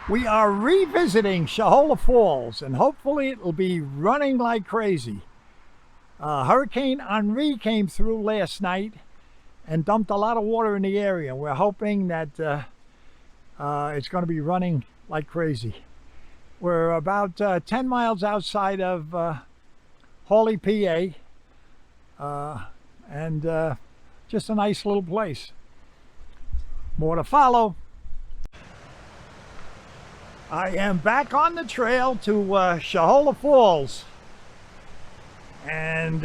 We are revisiting Shohola Falls, and hopefully it will be running like crazy. Hurricane Henri came through last night and dumped a lot of water in the area. We're hoping that it's going to be running like crazy. We're about 10 miles outside of Hawley, PA, and just a nice little place. More to follow. I am back on the trail to Shohola Falls, and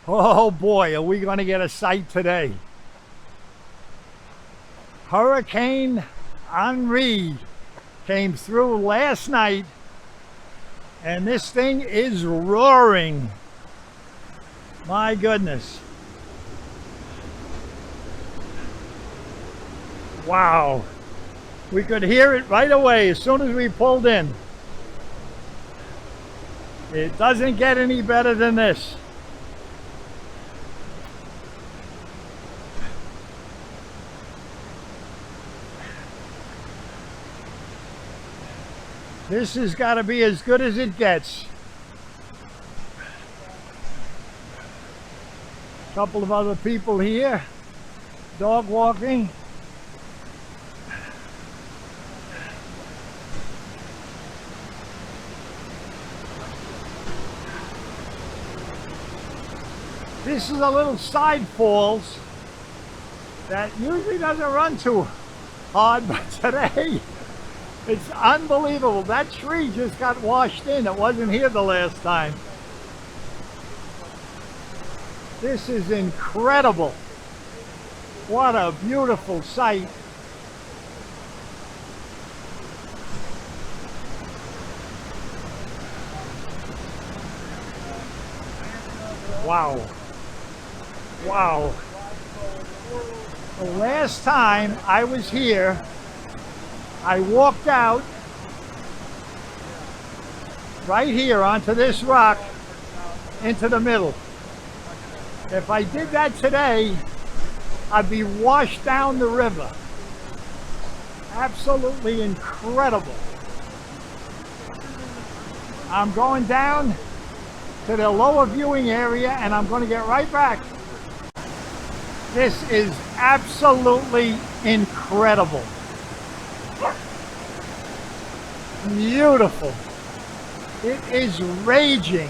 oh boy, are we going to get a sight today. Hurricane Henri came through last night, and this thing is roaring. My goodness. Wow. We could hear it right away as soon as we pulled in. It doesn't get any better than this. This has got to be as good as it gets. A couple of other people here, dog walking. This is a little side falls that usually doesn't run too hard, but today it's unbelievable. That tree just got washed in. It wasn't here the last time. This is incredible. What a beautiful sight. Wow. Wow. The last time I was here, I walked out right here onto this rock into the middle. If I did that today, I'd be washed down the river. Absolutely incredible. I'm going down to the lower viewing area, and I'm going to get right back. This is absolutely incredible. Beautiful. It is raging.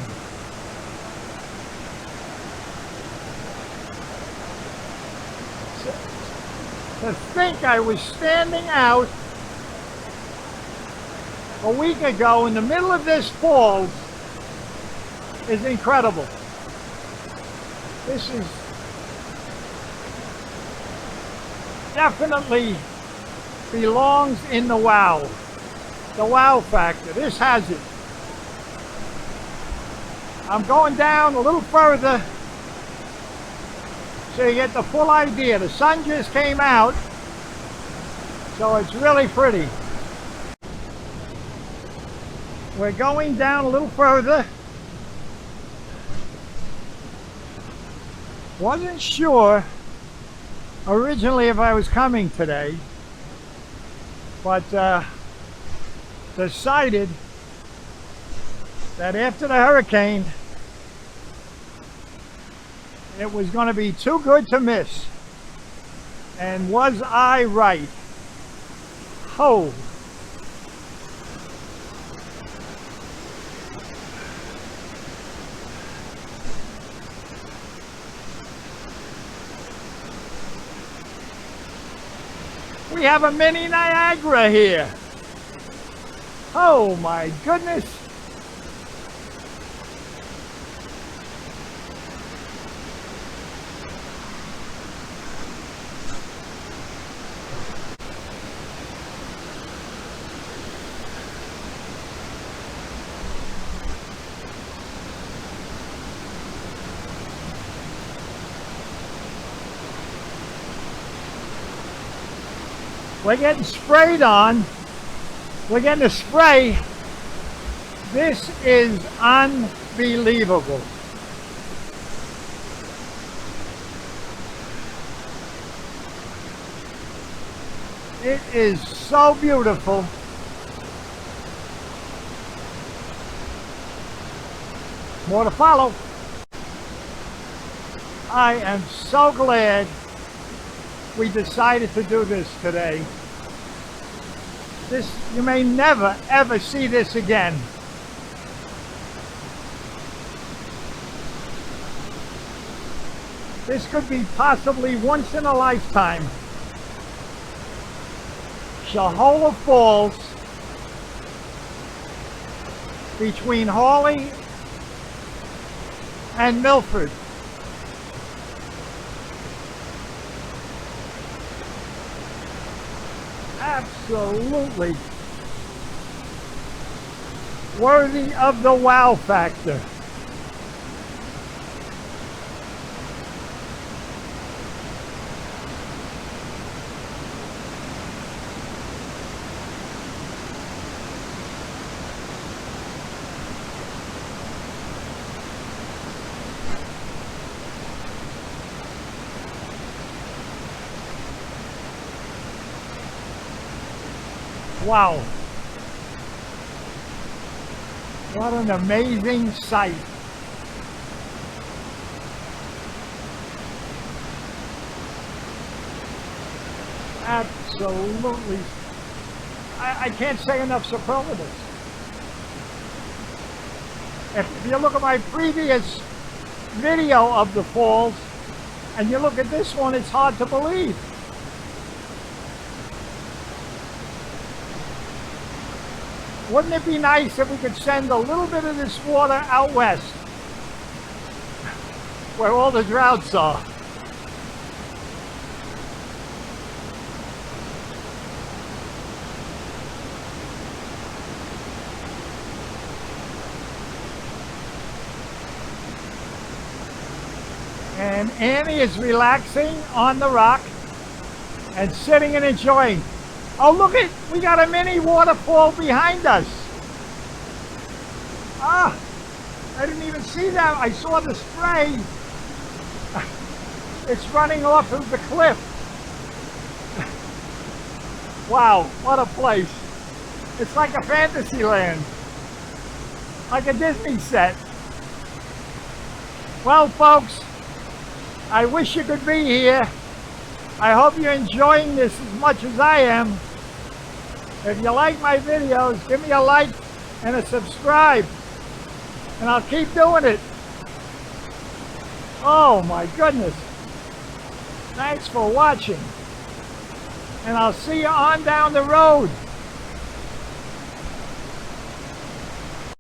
To think I was standing out a week ago in the middle of this falls is incredible. This is definitely belongs in the wow factor. This has it. I'm going down a little further so you get the full idea. The sun just came out, so it's really pretty. We're going down a little further. Wasn't sure originally if I was coming today, but decided that after the hurricane it was going to be too good to miss. And was I right? Oh, we have a mini Niagara here. Oh my goodness. We're getting sprayed on. We're getting a spray. This is unbelievable. It is so beautiful. More to follow. I am so glad we decided to do this today. You may never ever see this again. This could be possibly once in a lifetime. Shohola Falls between Hawley and Milford. Absolutely worthy of the wow factor. Wow. What an amazing sight. Absolutely. I can't say enough superlatives. If you look at my previous video of the falls and you look at this one, it's hard to believe. Wouldn't it be nice if we could send a little bit of this water out west, where all the droughts are? And Annie is relaxing on the rock and sitting and enjoying. Oh, look it! We got a mini waterfall behind us. Ah, I didn't even see that. I saw the spray. It's running off of the cliff. Wow, what a place. It's like a fantasy land. Like a Disney set. Well, folks, I wish you could be here. I hope you're enjoying this as much as I am. If you like my videos, give me a like and a subscribe. And I'll keep doing it. Oh my goodness. Thanks for watching. And I'll see you on down the road.